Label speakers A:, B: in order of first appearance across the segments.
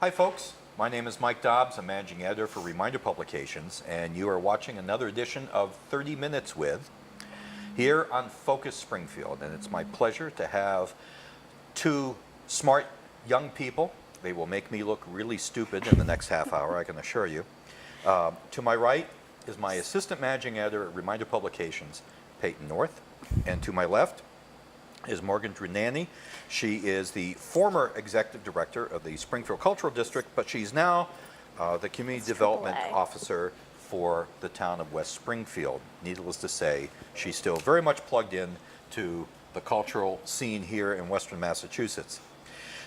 A: Hi folks, my name is Mike Dobbs. I'm managing editor for Reminder Publications, and you are watching another edition of 30 Minutes with here on Focus Springfield. And it's my pleasure to have two smart young people. They will make me look really stupid in the next half hour, I can assure you. To my right is my assistant managing editor at Reminder Publications, Peyton North, and to my left is Morgan Drenani. She is the former executive director of the Springfield Cultural District, but she's now the community development officer for the town of West Springfield. Needless to say, she's still very much plugged in to the cultural scene here in Western Massachusetts.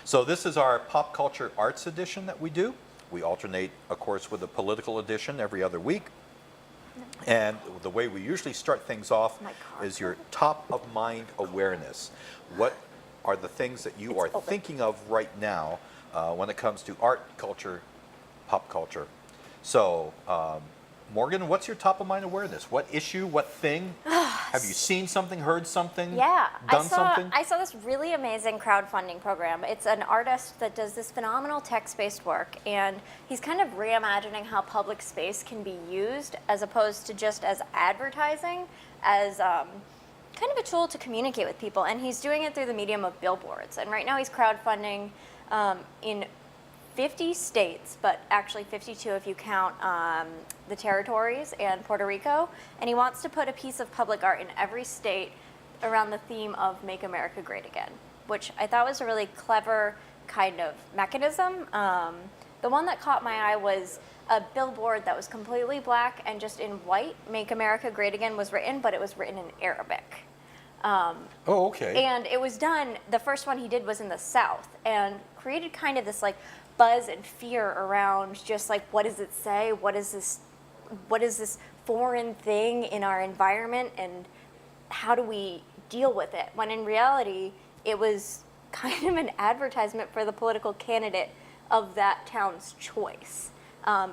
A: So this is our pop culture arts edition that we do. We alternate, of course, with a political edition every other week. And the way we usually start things off is your top of mind awareness. What are the things that you are thinking of right now when it comes to art, culture, pop culture? So, Morgan, what's your top of mind awareness? What issue, what thing? Have you seen something, heard something, done something?
B: I saw this really amazing crowdfunding program. It's an artist that does this phenomenal text-based work, and he's kind of reimagining how public space can be used as opposed to just as advertising, as kind of a tool to communicate with people. And he's doing it through the medium of billboards. And right now he's crowdfunding in 50 states, but actually 52 if you count the territories and Puerto Rico. And he wants to put a piece of public art in every state around the theme of Make America Great Again, which I thought was a really clever kind of mechanism. The one that caught my eye was a billboard that was completely black and just in white. Make America Great Again was written, but it was written in Arabic.
A: Oh, okay.
B: And it was done, the first one he did was in the South, and created kind of this like buzz and fear around just like, what does it say? What is this foreign thing in our environment, and how do we deal with it? When in reality, it was kind of an advertisement for the political candidate of that town's choice.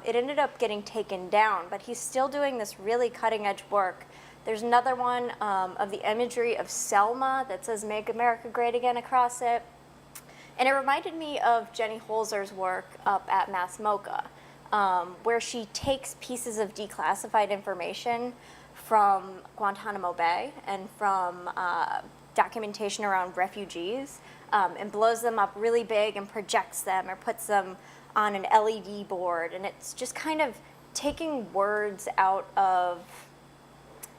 B: It ended up getting taken down, but he's still doing this really cutting edge work. There's another one of the imagery of Selma that says Make America Great Again across it. And it reminded me of Jenny Holzer's work up at Mass MoCA, where she takes pieces of declassified information from Guantanamo Bay and from documentation around refugees and blows them up really big and projects them or puts them on an LED board. And it's just kind of taking words out of,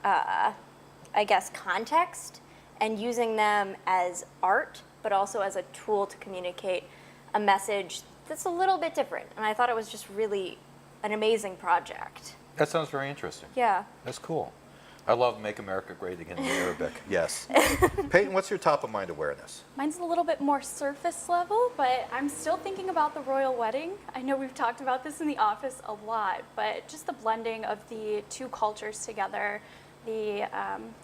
B: I guess, context and using them as art, but also as a tool to communicate a message that's a little bit different. And I thought it was just really an amazing project.
A: That sounds very interesting.
B: Yeah.
A: That's cool. I love Make America Great Again in Arabic. Yes. Peyton, what's your top of mind awareness?
C: Mine's a little bit more surface level, but I'm still thinking about the royal wedding. I know we've talked about this in the office a lot, but just the blending of the two cultures together, the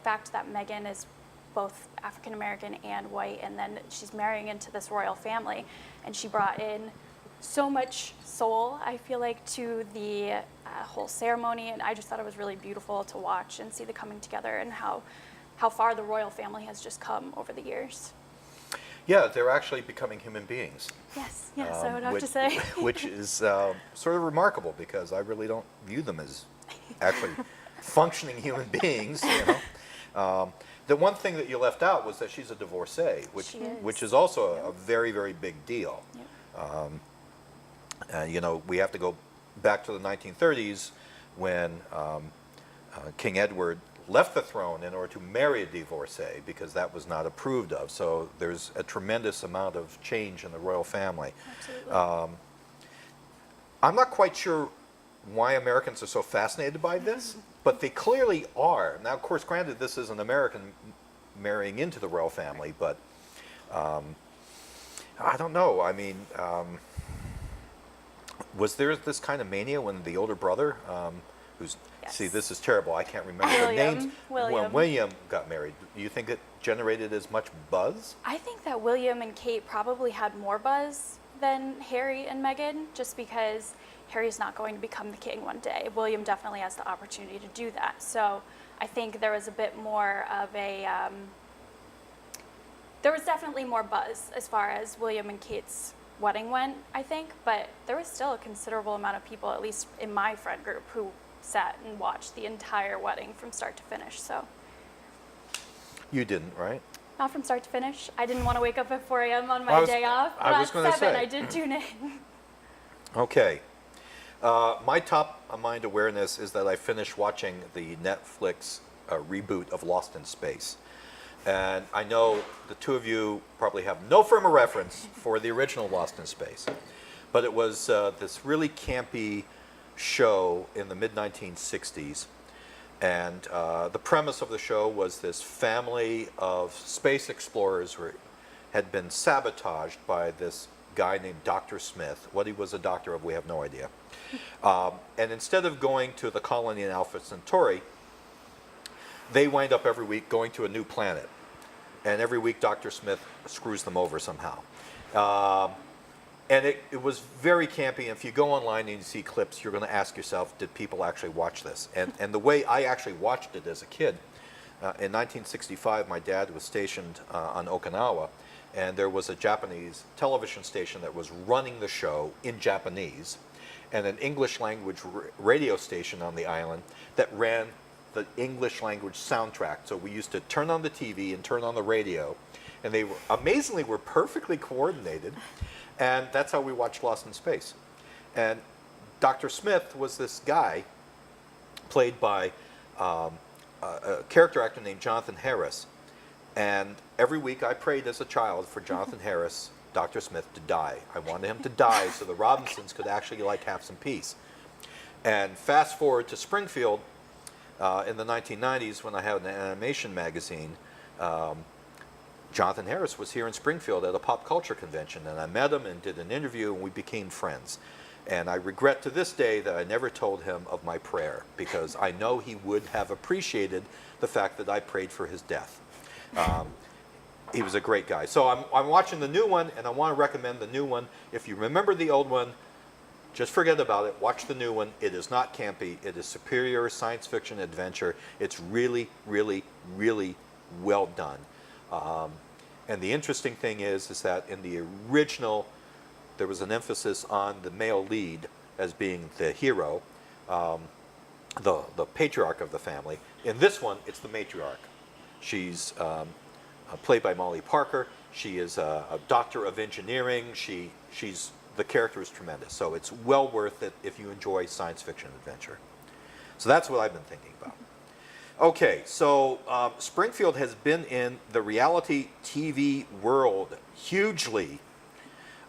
C: fact that Meghan is both African American and white, and then she's marrying into this royal family, and she brought in so much soul, I feel like, to the whole ceremony, and I just thought it was really beautiful to watch and see the coming together and how far the royal family has just come over the years.
A: Yeah, they're actually becoming human beings.
C: Yes, I would have to say.
A: Which is sort of remarkable, because I really don't view them as actually functioning human beings, you know. The one thing that you left out was that she's a divorcee, which is also a very, very big deal. Yep. You know, we have to go back to the 1930s when King Edward left the throne in order to marry a divorcee, because that was not approved of. So there's a tremendous amount of change in the royal family.
C: Absolutely.
A: I'm not quite sure why Americans are so fascinated by this, but they clearly are. Now, of course, granted, this is an American marrying into the royal family, but I don't know. I mean, was there this kind of mania when the older brother, who's, see, this is terrible, I can't remember the names, when William got married, do you think it generated as much buzz?
C: I think that William and Kate probably had more buzz than Harry and Meghan, just because Harry's not going to become the king one day. William definitely has the opportunity to do that. So I think there was a bit more of a, there was definitely more buzz as far as William and Kate's wedding went, I think, but there was still a considerable amount of people, at least in my friend group, who sat and watched the entire wedding from start to finish. So
A: You didn't, right?
C: not from start to finish. I didn't want to wake up at 4 a.m. on my
A: I was-
C: day off, but
A: I was
C: at
A: gonna
C: 7
A: say.
C: I did tune in.
A: Okay. My top of mind awareness is that I finished watching the Netflix reboot of Lost in Space. And I know the two of you probably have no frame of reference for the original Lost in Space. But it was this really campy show in the mid-1960s. And the premise of the show was this family of space explorers had been sabotaged by this guy named Dr. Smith. What he was a doctor of, we have no idea. And instead of going to the colony in Alpha Centauri, they wind up every week going to a new planet. And every week Dr. Smith screws them over somehow. And it was very campy. And if you go online and you see clips, you're going to ask yourself, did people actually watch this? And the way I actually watched it as a kid, in 1965, my dad was stationed on Okinawa, and there was a Japanese television station that was running the show in Japanese, and an English language radio station on the island that ran the English language soundtrack. So we used to turn on the TV and turn on the radio, and they were amazingly were perfectly coordinated. And that's how we watched Lost in Space. And Dr. Smith was this guy played by a character actor named Jonathan Harris. And every week I prayed as a child for Jonathan Harris, Dr. Smith, to die. I wanted him to die so the Robinsons could actually have some peace. And fast forward to Springfield in the 1990s when I had an animation magazine. Jonathan Harris was here in Springfield at a pop culture convention, and I met him and did an interview, and we became friends. And I regret to this day that I never told him of my prayer, because I know he would have appreciated the fact that I prayed for his death. He was a great guy. So I'm watching the new one, and I want to recommend the new one. If you remember the old one, just forget about it. Watch the new one. It is not campy. It is superior science fiction adventure. It's really, really, really well done. And the interesting thing is that in the original, there was an emphasis on the male lead as being the hero, the patriarch of the family. In this one, it's the matriarch. She's played by Molly Parker. She is a doctor of engineering. The character is tremendous. So it's well worth it if you enjoy science fiction adventure. So that's what I've been thinking about. Okay, so Springfield has been in the reality TV world hugely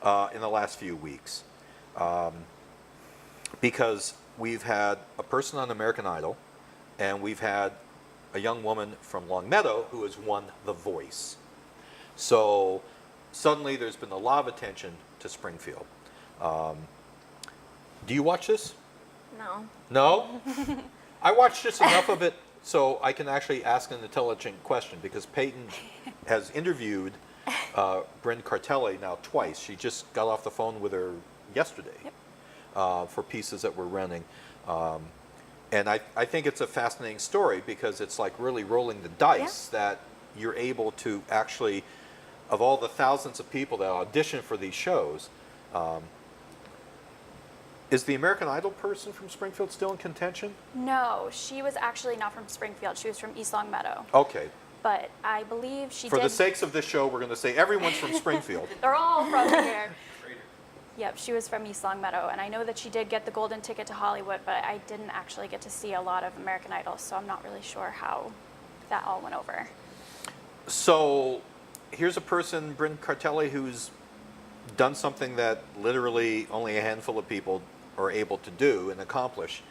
A: in the last few weeks because we've had a person on American Idol, and we've had a young woman from Longmeadow who has won The Voice. So suddenly there's been a lot of attention to Springfield. Do you watch this?
B: No.
A: No? I watched just enough of it so I can actually ask an intelligent question, because Peyton has interviewed Bryn Cartelli now twice. She just got off the phone with her yesterday. Yep. For pieces that we're renting. And I think it's a fascinating story, because it's like really rolling the dice that you're able to actually, of all the thousands of people that audition for these shows, is the American Idol person from Springfield still in contention?
C: No, she was actually not from Springfield. She was from East Longmeadow.
A: Okay.
C: But I believe she
A: For
C: did.
A: the sakes of this show, we're going to say everyone's from Springfield.
C: They're all from here. Yep, she was from East Longmeadow, and I know that she did get the golden ticket to Hollywood, but I didn't actually get to see a lot of American Idol, so I'm not really sure how that all went over.
A: So here's a person, Bryn Cartelli, who's done something that literally only a handful of people are able to do and accomplish.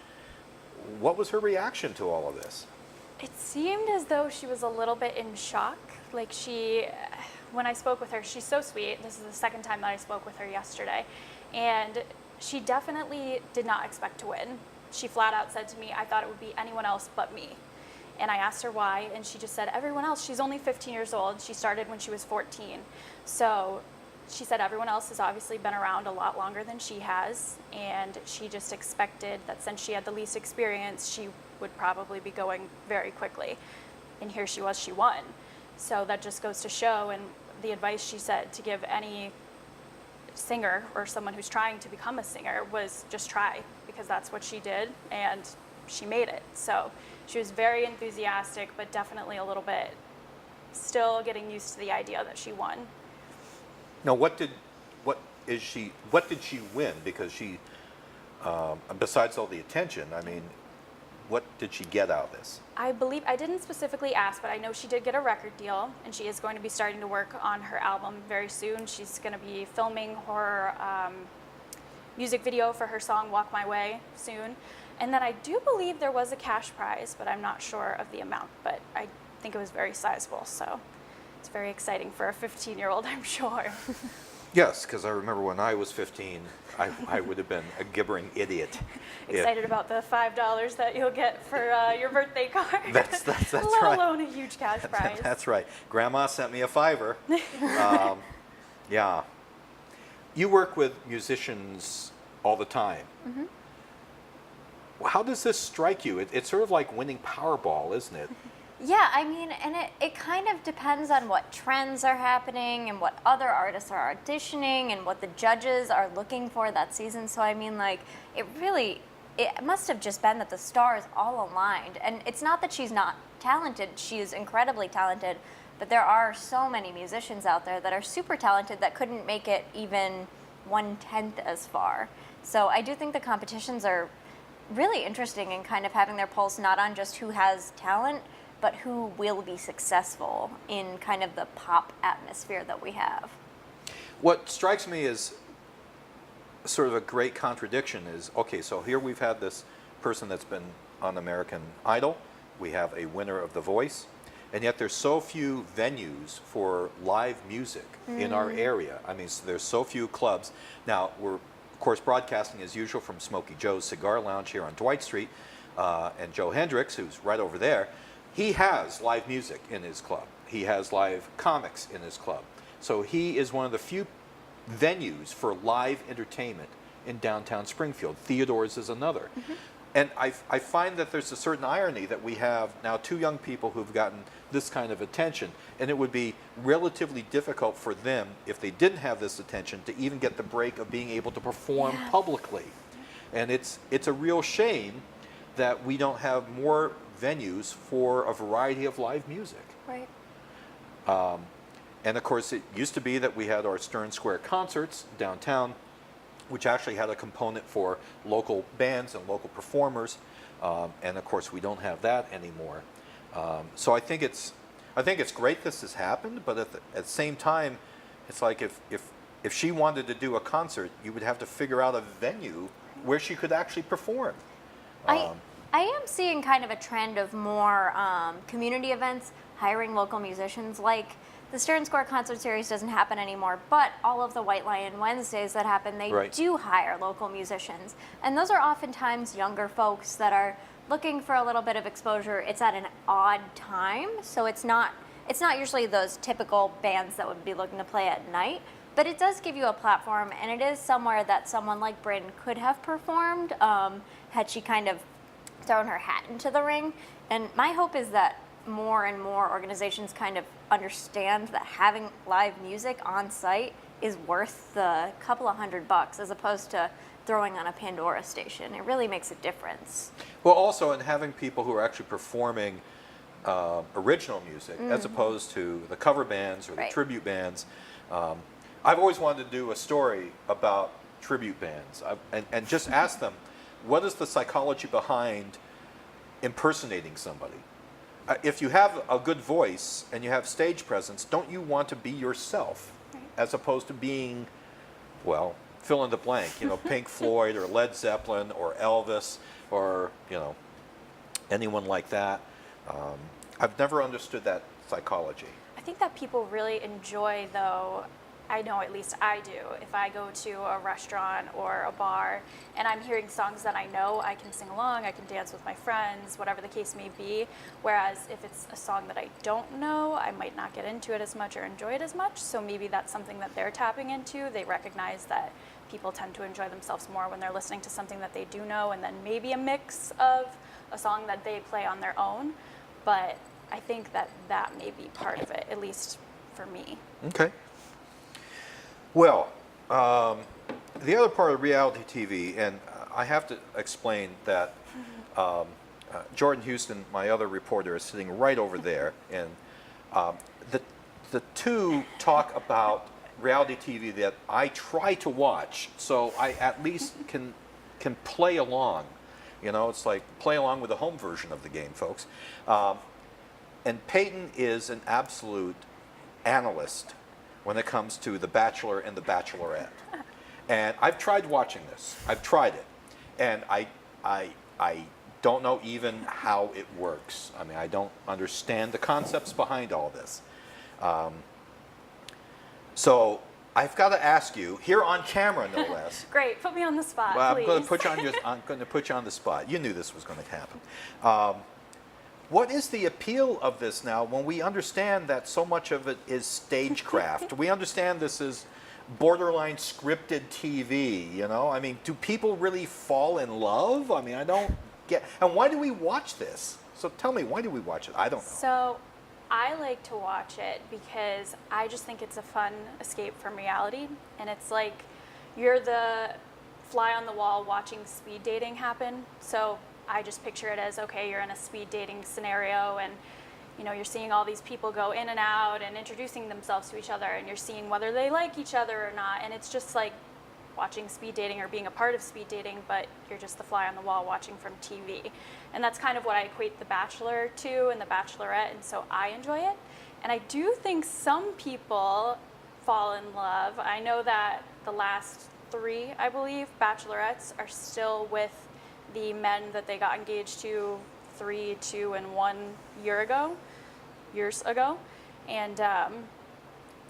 A: What was her reaction to all of this?
C: It seemed as though she was a little bit in shock. Like when I spoke with her, she's so sweet. This is the second time that I spoke with her yesterday. And she definitely did not expect to win. She flat out said to me, I thought it would be anyone else but me. And I asked her why, and she just said, everyone else, she's only 15 years old. She started when she was 14. So she said everyone else has obviously been around a lot longer than she has, and she just expected that since she had the least experience, she would probably be going very quickly. And here she was, she won. So that just goes to show, and the advice she said to give any singer or someone who's trying to become a singer was just try, because that's what she did and she made it. So she was very enthusiastic, but definitely a little bit still getting used to the idea that she won.
A: Now, what did she win? Because she, besides all the attention, I mean, what did she get out of this?
C: I believe, I didn't specifically ask, but I know she did get a record deal, and she is going to be starting to work on her album very soon. She's going to be filming her music video for her song Walk My Way soon. And then I do believe there was a cash prize, but I'm not sure of the amount, but I think it was very sizable, so it's very exciting for a 15-year-old, I'm sure.
A: Yes, because I remember when I was 15, I would have been a gibbering idiot.
C: Excited about the $5 that you'll get for your birthday card.
A: That's
C: Let
A: right.
C: alone a huge cash prize.
A: That's right. Grandma sent me a $5. Yeah. You work with musicians all the time.
B: Mm-hmm.
A: How does this strike you? It's sort of like winning Powerball, isn't it?
B: Yeah, I mean, and it kind of depends on what trends are happening and what other artists are auditioning and what the judges are looking for that season. So, I mean, like, it must have just been that the stars all aligned. And it's not that she's not talented, she's incredibly talented, but there are so many musicians out there that are super talented that couldn't make it even 1/10 as far. So I do think the competitions are really interesting in kind of having their pulse not on just who has talent, but who will be successful in kind of the pop atmosphere that we have.
A: What strikes me as sort of a great contradiction is, okay, so here we've had this person that's been on American Idol, we have a winner of The Voice, and yet there's so few venues for live music in our area. I mean, so there's so few clubs. Now, we're, of course, broadcasting as usual from Smokey Joe's Cigar Lounge here on Dwight Street, and Joe Hendricks, who's right over there, he has live music in his club. He has live comics in his club. So he is one of the few venues for live entertainment in downtown Springfield. Theodore's is another. Mm-hmm. And I find that there's a certain irony that we have now two young people who've gotten this kind of attention, and it would be relatively difficult for them, if they didn't have this attention, to even get the break of being able to perform publicly. And it's a real shame that we don't have more venues for a variety of live music.
B: Right.
A: And of course, it used to be that we had our Stern Square concerts downtown, which actually had a component for local bands and local performers. And of course, we don't have that anymore. So I think it's great this has happened, but at the same time, it's like if she wanted to do a concert, you would have to figure out a venue where she could actually perform.
B: I am seeing kind of a trend of more community events hiring local musicians. Like the Stern Square concert series doesn't happen anymore, but all of the White Lion Wednesdays that happen, they do hire local musicians. And those are oftentimes younger folks that are looking for a little bit of exposure. It's at an odd time, so it's not usually those typical bands that would be looking to play at night, but it does give you a platform, and it is somewhere that someone like Bryn could have performed had she kind of thrown her hat into the ring. And my hope is that more and more organizations kind of understand that having live music on site is worth the couple of $100 as opposed to throwing on a Pandora station. It really makes a difference.
A: Well, also in having people who are actually performing original music as opposed to the cover bands or the tribute bands. I've always wanted to do a story about tribute bands and just ask them, what is the psychology behind impersonating somebody? If you have a good voice and you have stage presence, don't you want to be yourself as opposed to being, well, fill in the blank, Pink Floyd or Led Zeppelin or Elvis or, anyone like that. I've never understood that psychology.
C: I think that people really enjoy, though, I know at least I do, if I go to a restaurant or a bar and I'm hearing songs that I know, I can sing along, I can dance with my friends, whatever the case may be. Whereas if it's a song that I don't know, I might not get into it as much or enjoy it as much. So maybe that's something that they're tapping into. They recognize that people tend to enjoy themselves more when they're listening to something that they do know, and then maybe a mix of a song that they play on their own. But I think that may be part of it, at least for me.
A: Okay. Well, The other part of reality TV, and I have to explain that Jordan Houston, my other reporter, is sitting right over there, and the two talk about reality TV that I try to watch, so I at least can play along. You know, it's like play along with the home version of the game, folks. And Peyton is an absolute analyst when it comes to The Bachelor and The Bachelorette. And I've tried watching this. I've tried it, and I don't know even how it works. I mean, I don't understand the concepts behind all this. So I've got to ask you here on camera, no less.
C: Great, put me on the spot,
A: Well,
C: please.
A: I'm going to put you on the spot. You knew this was going to happen. What is the appeal of this now when we understand that so much of it is stagecraft? We understand this is borderline scripted TV, you know? I mean, do people really fall in love? I mean, I don't get... And why do we watch this? So tell me, why do we watch it? I don't know.
C: So I like to watch it because I just think it's a fun escape from reality. And it's like you're the fly on the wall watching speed dating happen. So I just picture it as, okay, you're in a speed dating scenario and you know, you're seeing all these people go in and out and introducing themselves to each other, and you're seeing whether they like each other or not. And it's just like watching speed dating or being a part of speed dating, but you're just the fly on the wall watching from TV. And that's kind of what I equate The Bachelor to and The Bachelorette, and so I enjoy it. And I do think some people fall in love. I know that the last 3, I believe, Bachelorettes are still with the men that they got engaged to 3, 2, and 1 years ago, and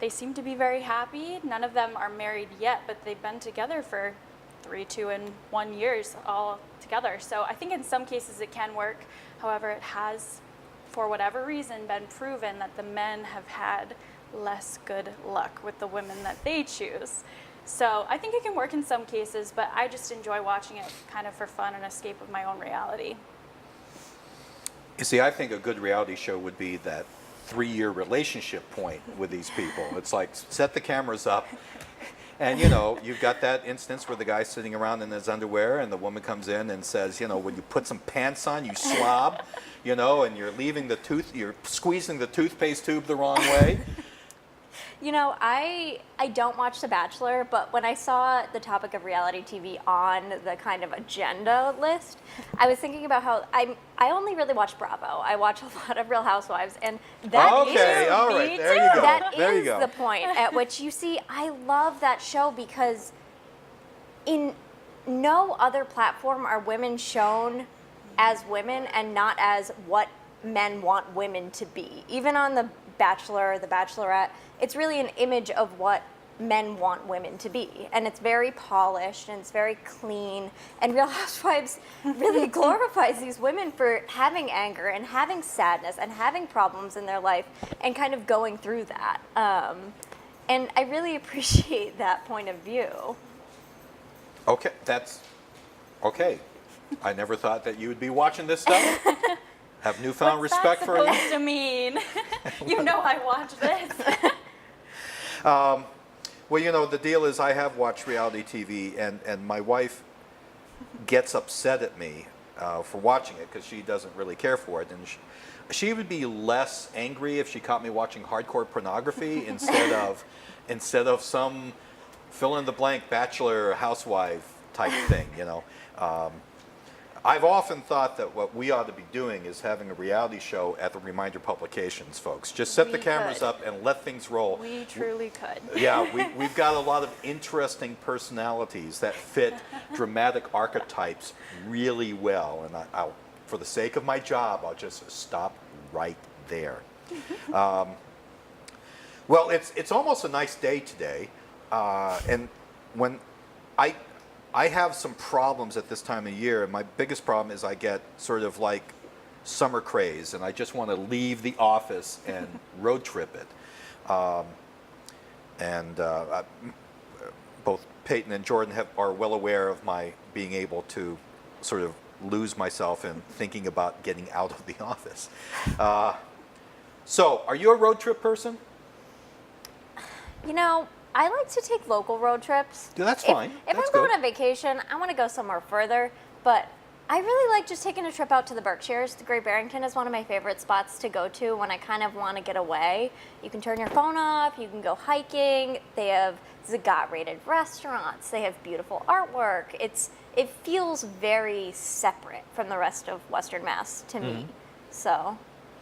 C: they seem to be very happy. None of them are married yet, but they've been together for 3, 2, and 1 years all together. So I think in some cases it can work. However, it has, for whatever reason, been proven that the men have had less good luck with the women that they choose. So I think it can work in some cases, but I just enjoy watching it kind of for fun and escape of my own reality.
A: You see, I think a good reality show would be that 3-year relationship point with these people. It's like set the cameras up, and you know, you've got that instance where the guy's sitting around in his underwear, and the woman comes in and says, you know, when you put some pants on, you slob, you know, and you're squeezing the toothpaste tube the wrong way.
B: You know, I don't watch The Bachelor, but when I saw the topic of reality TV on the kind of agenda list, I was thinking about how I only really watch Bravo. I watch a lot of Real Housewives, and that
A: Okay, all right, there you go.
B: That
A: There you
B: is
A: go.
B: the point at which you see, I love that show because in no other platform are women shown as women and not as what men want women to be. Even on The Bachelor, The Bachelorette, it's really an image of what men want women to be. And it's very polished and it's very clean. And Real Housewives really glorifies these women for having anger and having sadness and having problems in their life and kind of going through that. And I really appreciate that point of view.
A: Okay, that's okay. I never thought that you would be watching this stuff. Have newfound
C: What's
A: respect
C: that
A: for you.
C: supposed to mean? You know I watch this.
A: Well, you know, the deal is I have watched reality TV, and my wife gets upset at me for watching it because she doesn't really care for it. And she would be less angry if she caught me watching hardcore pornography instead of some fill-in-the-blank bachelor housewife type thing, you know. I've often thought that what we ought to be doing is having a reality show at the Reminder Publications, folks. Just set the cameras
C: could.
A: up and let things roll.
C: We truly could.
A: Yeah, we've got a lot of interesting personalities that fit dramatic archetypes really well. And I'll, for the sake of my job, I'll just stop right there. Well, it's almost a nice day today. And when I have some problems at this time of year, and my biggest problem is I get sort of like summer craze, and I just want to leave the office and road trip it. Both Peyton and Jordan are well aware of my being able to sort of lose myself in thinking about getting out of the office. So, are you a road trip person?
B: You know, I like to take local road trips.
A: Yeah, that's
B: If-
A: fine.
B: If,
A: That's
B: I'm going
A: good.
B: on vacation, I want to go somewhere further, but I really like just taking a trip out to the Berkshires. The Great Barrington is one of my favorite spots to go to when I kind of want to get away. You can turn your phone off, you can go hiking. They have Zagat-rated restaurants. They have beautiful artwork. It feels very separate from the rest of Western Mass to me. So,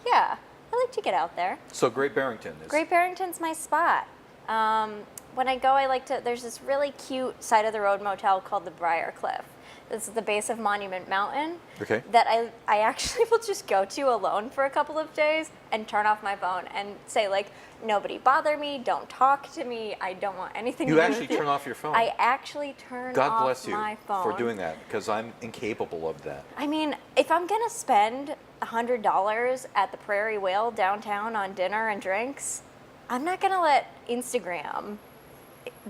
B: yeah, I like to get out there.
A: So Great Barrington is.
B: Great Barrington's my spot. When I go, I like to. There's this really cute side of the road motel called the Briar Cliff. This is the base of Monument Mountain.
A: Okay.
B: That I actually will just go to alone for a couple of days and turn off my phone and say like, nobody bother me, don't talk to me, I don't want anything to
A: You
B: do
A: actually
B: with
A: turn off your phone.
B: I actually turn
A: God
B: off
A: bless you
B: my phone.
A: for doing that, because I'm incapable of that.
B: I mean, if I'm gonna spend $100 at the Prairie Whale downtown on dinner and drinks, I'm not gonna let Instagram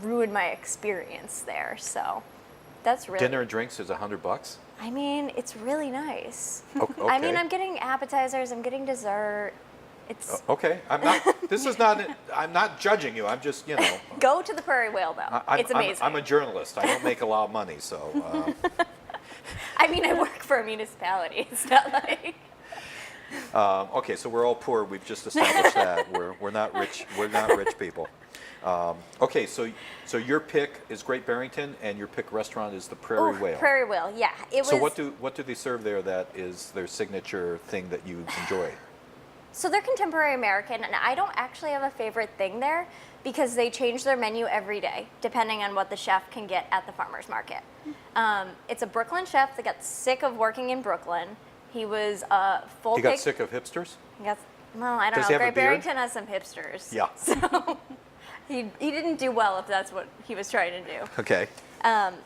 B: ruin my experience there. So that's really
A: Dinner and drinks is $100.
B: I mean, it's really nice.
A: Okay.
B: I mean, I'm getting appetizers, I'm getting dessert. It's
A: Okay, I'm not. This is not. I'm not judging you. I'm just,
B: go to the Prairie Whale though. It's amazing.
A: I'm a journalist. I don't make a lot of money, so.
B: I mean, I work for a municipality. It's not like
A: Okay, so we're all poor. We've just established that we're not rich. We're not rich people. Okay, so your pick is Great Barrington, and your pick restaurant is the Prairie Whale.
B: Prairie Whale, yeah. It
A: So
B: was.
A: what do they serve there that is their signature thing that you enjoy?
B: So they're contemporary American, and I don't actually have a favorite thing there because they change their menu every day depending on what the chef can get at the farmer's market. It's a Brooklyn chef that got sick of working in Brooklyn. He was a full
A: He got sick of hipsters?
B: He got, well, I don't
A: Does he
B: know.
A: have a
B: Great
A: beard?
B: Barrington has some hipsters.
A: Yeah.
B: So he didn't do well if that's what he was trying to do.
A: Okay.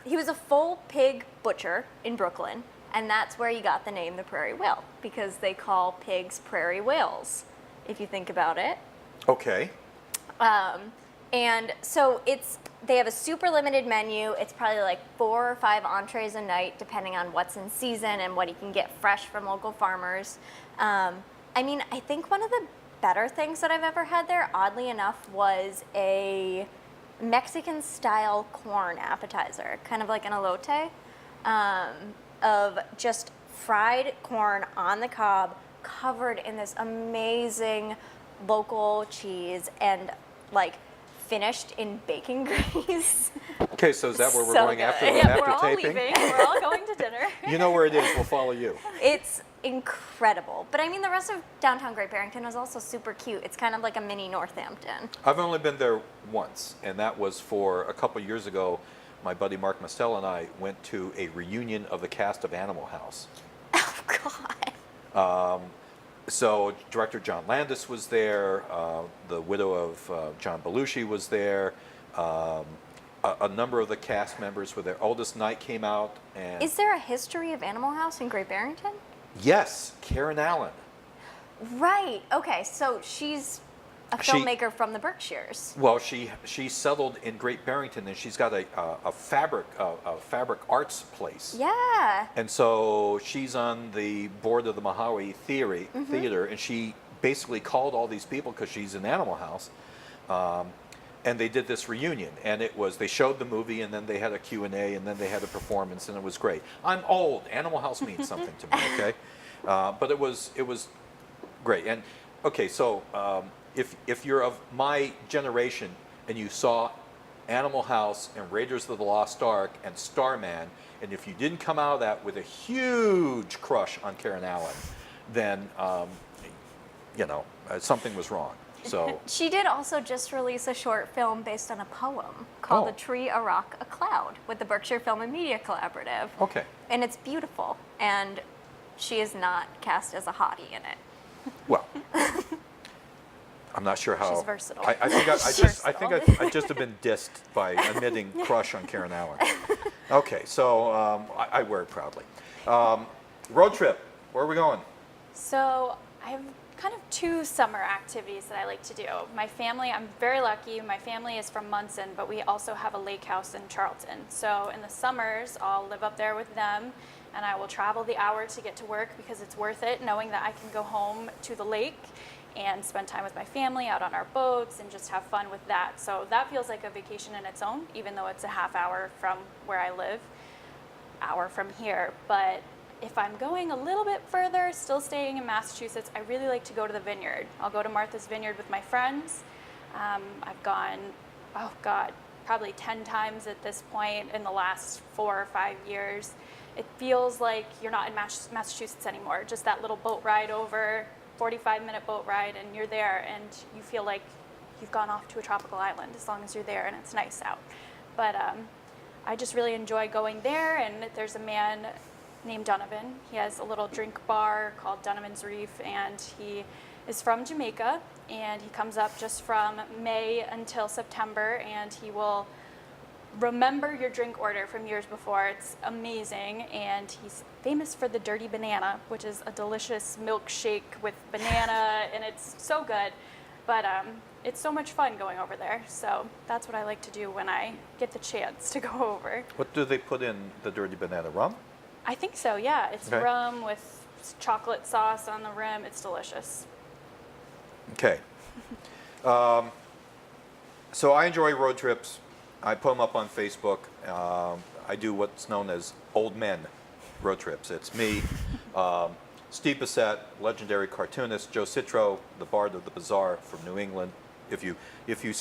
B: He was a full pig butcher in Brooklyn, and that's where he got the name the Prairie Whale, because they call pigs prairie whales, if you think about it.
A: Okay.
B: And so they have a super limited menu. It's probably like 4 or 5 entrees a night, depending on what's in season and what you can get fresh from local farmers. I mean, I think one of the better things that I've ever had there, oddly enough, was a Mexican-style corn appetizer, kind of like an elote, of just fried corn on the cob, covered in this amazing local cheese and like finished in bacon grease.
A: Okay, so is that where we're
B: So
A: going after,
B: good.
C: Yeah,
A: after
C: we're all
A: taping?
C: leaving. We're all going to dinner.
A: You know where it is. We'll follow you.
B: It's incredible. But I mean, the rest of downtown Great Barrington is also super cute. It's kind of like a mini Northampton.
A: I've only been there once, and that was for a couple years ago. My buddy Mark Mastell and I went to a reunion of the cast of Animal House.
B: Oh, God.
A: So director John Landis was there, the widow of John Belushi was there, a number of the cast members were there. Oldest Knight came out, and
B: Is there a history of Animal House in Great Barrington?
A: yes, Karen Allen.
B: Right. Okay. So she's a
A: She-
B: filmmaker from the Berkshires.
A: Well, she settled in Great Barrington, and she's got a fabric arts place.
B: Yeah.
A: And so she's on the board of the Mojave Theater, and she basically called all these people because she's in Animal House, and they did this reunion. And they showed the movie, and then they had a Q&A, and then they had a performance, and it was great. I'm old. Animal House means something to me, okay? But it was great. And okay, so if you're of my generation and you saw Animal House and Raiders of the Lost Ark and Starman, and if you didn't come out of that with a huge crush on Karen Allen, then something was wrong. So
B: She did also just release a short film based on a poem called
A: Oh.
B: A Tree, a Rock, a Cloud with the Berkshire Film and Media Collaborative.
A: okay,
B: And it's beautiful. And she is not cast as a hottie in it.
A: well. I'm not sure how.
B: She's versatile.
A: I think
B: Versatile.
A: I just have been dissed by admitting crush on Karen Allen. Okay, so I wear it proudly. Road trip. Where are we going?
C: So I have kind of 2 summer activities that I like to do. My family, I'm very lucky. My family is from Munson, but we also have a lake house in Charlton. So in the summers, I'll live up there with them, and I will travel the hour to get to work because it's worth it, knowing that I can go home to the lake and spend time with my family out on our boats and just have fun with that. So that feels like a vacation in its own, even though it's a half hour from where I live, hour from here. But if I'm going a little bit further, still staying in Massachusetts, I really like to go to the vineyard. I'll go to Martha's Vineyard with my friends. I've gone, oh God, probably 10 times at this point in the last 4 or 5 years. It feels like you're not in Massachusetts anymore. Just that little boat ride over, 45-minute boat ride, and you're there, and you feel like you've gone off to a tropical island as long as you're there and it's nice out. But I just really enjoy going there, and there's a man named Donovan. He has a little drink bar called Donovan's Reef, and he is from Jamaica, and he comes up just from May until September, and he will remember your drink order from years before. It's amazing, and he's famous for the dirty banana, which is a delicious milkshake with banana, and it's so good. But it's so much fun going over there, so that's what I like to do when I get the chance to go over.
A: What do they put in the dirty banana? Rum?
C: I think so, yeah. It's
A: Okay.
C: rum with chocolate sauce on the rim. It's delicious.
A: Okay. So I enjoy road trips. I put them up on Facebook. I do what's known as old men road trips. It's me, Steve Bissett, legendary cartoonist, Joe Citro, the Bard of the Bazaar from New England. If you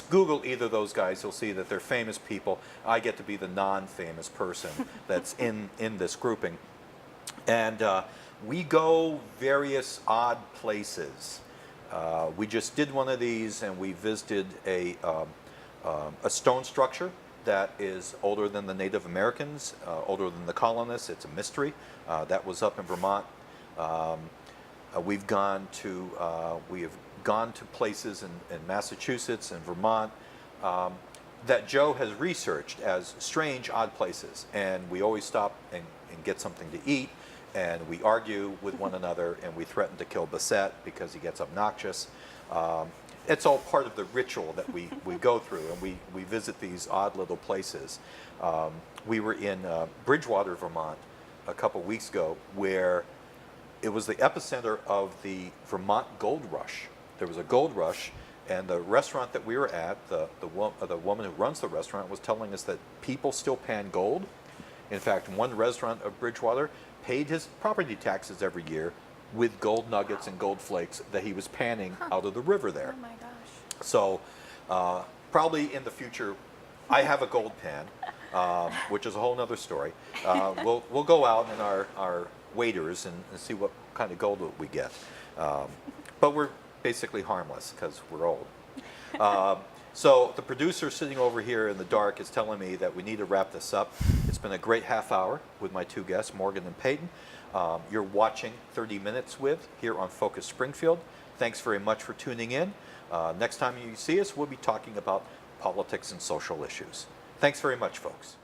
A: Google either of those guys, you'll see that they're famous people. I get to be the non-famous person that's in this grouping. And we go various odd places. We just did one of these, and we visited a stone structure that is older than the Native Americans, older than the colonists. It's a mystery. That was up in Vermont. We have gone to places in Massachusetts and Vermont that Joe has researched as strange, odd places. And we always stop and get something to eat. And we argue with one another, and we threaten to kill Bissett because he gets obnoxious. It's all part of the ritual that we go through, and we visit these odd little places. We were in Bridgewater, Vermont, a couple weeks ago, where it was the epicenter of the Vermont gold rush. There was a gold rush, and the restaurant that we were at, the woman who runs the restaurant was telling us that people still pan gold. In fact, one restaurant of Bridgewater paid his property taxes every year with gold nuggets and gold flakes that he was panning out of the river there.
C: Oh my gosh.
A: So probably in the future, I have a gold pan, which is a whole other story. We'll go out in our waders and see what kind of gold we get. But we're basically harmless because we're old. So the producer sitting over here in the dark is telling me that we need to wrap this up. It's been a great half hour with my two guests, Morgan and Peyton. You're watching 30 Minutes with here on Focus Springfield. Thanks very much for tuning in. Next time you see us, we'll be talking about politics and social issues. Thanks very much, folks.